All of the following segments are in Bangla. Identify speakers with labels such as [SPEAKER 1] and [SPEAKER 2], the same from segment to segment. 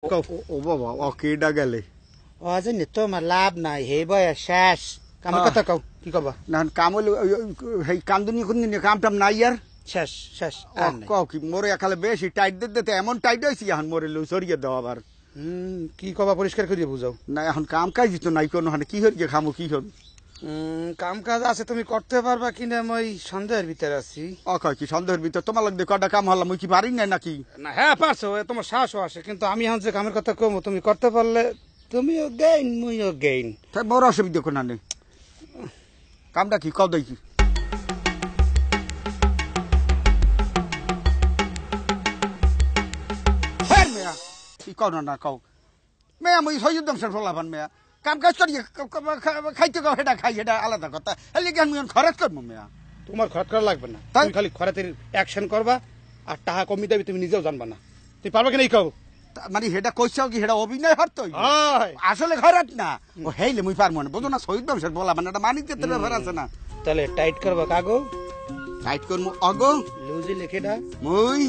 [SPEAKER 1] ও বাবা ও কেডা গেলে
[SPEAKER 2] আজ তোমার লাভ নাই হে বয়া শেষ কামের কথা কও কি কবা
[SPEAKER 1] না কাম হইলে সেই কামদুনি কোন দিন কাম টাম নাই আর
[SPEAKER 2] শেষ শেষ
[SPEAKER 1] কও কি মোরে একালে বেশি টাইট দিতে এমন টাইট হইছি এখন মোরে লু সরিয়ে দাও আবার
[SPEAKER 2] কি কবা পরিষ্কার করিয়ে বুঝাও
[SPEAKER 1] না এখন কাম কাজ তো নাই কোনো হানে কি হইছে খামু কি হল
[SPEAKER 2] কাম কাজ আছে তুমি করতে পারবা কিনা মই সন্দেহের ভিতরে আছি
[SPEAKER 1] কয় কি সন্দেহের ভিতর তোমার লাগবে কটা কাম হলাম মুই কি পারি না নাকি
[SPEAKER 2] না হ্যাঁ পারছো তোমার সাহসও আছে কিন্তু আমি এখন যে কামের কথা কমো তুমি করতে পারলে তুমিও গেইন মুইও গেইন
[SPEAKER 1] তাই বড় অসুবিধা কোন নেই কামটা কি কও দেখি মেয়া কি কও না কও মেয়া মুই সৈয়দ ফলাফান মেয়া কাম কাজ করি খাইতে গাও সেটা খাই সেটা আলাদা কথা এলে কি আমি খরচ করবো মেয়া
[SPEAKER 2] তোমার খরচ করা লাগবে না তুমি খালি খরচের অ্যাকশন করবা আর টাকা কমি দেবে তুমি নিজেও জানবা না তুমি পারবে কিনা এই কও
[SPEAKER 1] মানে সেটা কইছাও কি সেটা অভিনয় হতো আসলে খরচ না ও হেইলে মুই পারবো না বুঝো না শহীদ বংশের বলা মানে এটা মানিতে তো ব্যাপার আছে না
[SPEAKER 2] তাহলে টাইট করবা কাগো
[SPEAKER 1] টাইট করবো অগো
[SPEAKER 2] লুজি লেখেটা
[SPEAKER 1] মুই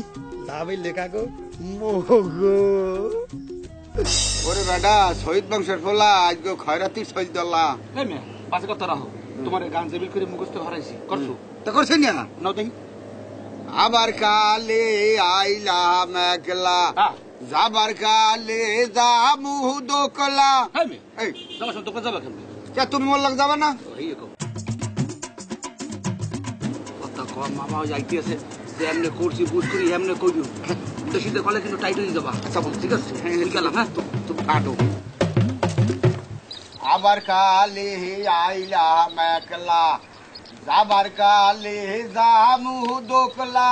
[SPEAKER 2] দাবি লেখাগো
[SPEAKER 1] মোগো ওরে বেটা শহীদ বংশের ফলা আজকে খয়রাতির শহীদ দল্লা
[SPEAKER 2] এই মে পাঁচ কথা রাখো তোমার গান জেবিল করে মুখস্থ হারাইছি করছো
[SPEAKER 1] তা করছেন না
[SPEAKER 2] নাও দেখি
[SPEAKER 1] আবার কালে আইলা মেঘলা যাবার কালে যামু দোকলা এই
[SPEAKER 2] তোমার সব দোকান যাবে কেমনে
[SPEAKER 1] কে তুমি মোর লাগ যাবে না
[SPEAKER 2] এই কো কথা কম মামা যাইতে আছে যে এমনি করছি বুঝ করি এমনি কইও বেশি দেখলে কিন্তু টাইট হয়ে যাবা আচ্ছা বল ঠিক আছে গেলাম হ্যাঁ
[SPEAKER 1] তুমি কাটো আবার কালে আইলা মেঘলা যাবার কালে যামু দোকলা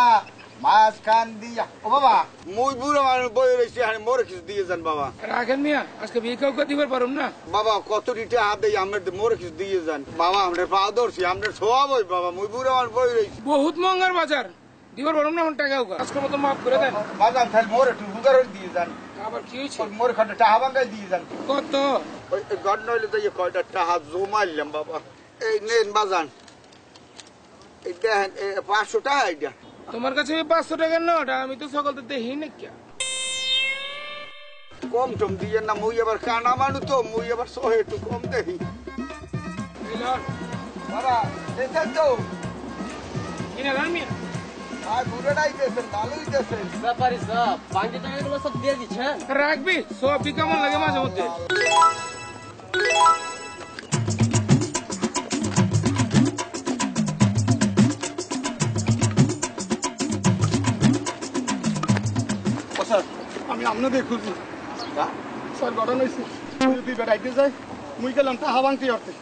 [SPEAKER 1] মাছ খান দিয়া ও বাবা মুই বুড়ো মানুষ বই রয়েছি মোরে কিছু দিয়ে যান বাবা
[SPEAKER 2] রাখেন মিয়া আজকে বিয়ে কেউ দিবার পারুম না
[SPEAKER 1] বাবা কত রিটে হাত দেই আমার মোরে কিছু দিয়ে যান বাবা আমরা পা ধরছি আমরা ছোয়া বই বাবা মুই বুড়ো মানুষ বই রয়েছি
[SPEAKER 2] বহুত মহঙ্গার বাজার দিবার পারুম না টাকা আজকের মতো মাফ করে দেন
[SPEAKER 1] বাজার তাহলে মোরে একটু বুকার দিয়ে যান
[SPEAKER 2] আবার কি হয়েছে
[SPEAKER 1] মোরে খাটে টাহা বাঙ্গাই দিয়ে যান
[SPEAKER 2] কত
[SPEAKER 1] ওই গড নইলে তো কয়টা টাহা জমাইলাম বাবা এই নেন বাজান এই দেখেন 500 টাকা এইটা
[SPEAKER 2] তোমার কাছে 500 টাকার নোট আমি তো সকালতে দেখি না কি
[SPEAKER 1] কম টম দিয়ে না মুই আবার কানা মানু তো মুই আবার সহে একটু কম দেখি বাবা দেখেন তো
[SPEAKER 2] কিনা রামি
[SPEAKER 1] আর বুড়াটাই দেশেন ভালোই দেশেন
[SPEAKER 3] ব্যাপারি সব 5 টাকাগুলো সব দিয়ে দিচ্ছেন
[SPEAKER 2] রাখবি সব কেমন লাগে মাঝে মধ্যে আমি আপনাদের খুঁজি স্যার ঘটনা হয়েছে যদি বেড়াইতে যাই মুই গেলাম টাহা ভাঙতে অর্থে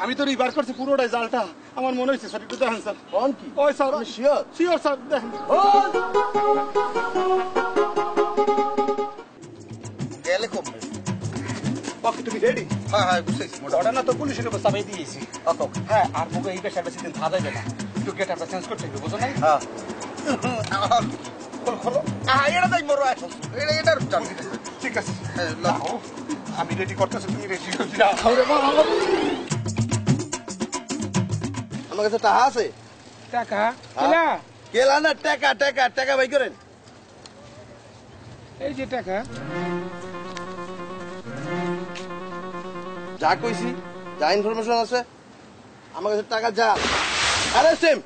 [SPEAKER 2] আমি তো রিবার করছি পুরোটাই জালটা আমার মনে হয়েছে স্যার একটু দেখেন স্যার
[SPEAKER 1] কি
[SPEAKER 2] ওই স্যার শিওর শিওর স্যার দেখেন
[SPEAKER 1] গেলে কমবে
[SPEAKER 2] ওকে তুমি রেডি
[SPEAKER 1] হ্যাঁ হ্যাঁ বুঝেছি
[SPEAKER 2] ঘটনা তো পুলিশের উপর চাপাই দিয়েছি হ্যাঁ আর মুখে এই পেশার বেশি দিন থাকা যাবে না একটু গেটারটা চেঞ্জ করতে হবে বুঝো নাই
[SPEAKER 1] হ্যাঁ
[SPEAKER 2] খোলো
[SPEAKER 1] এটা তাই বড় আছে এটার
[SPEAKER 2] ঠিক আছে
[SPEAKER 1] হ্যাঁ
[SPEAKER 2] আমি রেডি করতেছি তুমি রেডি
[SPEAKER 1] আমার কাছে টাকা আছে
[SPEAKER 2] টাকা
[SPEAKER 1] কেলা না টাকা টাকা টাকা ভাই করেন
[SPEAKER 2] এই যে টাকা
[SPEAKER 4] যা কইছি যা ইনফরমেশন আছে আমার কাছে টাকা যা আরে সেম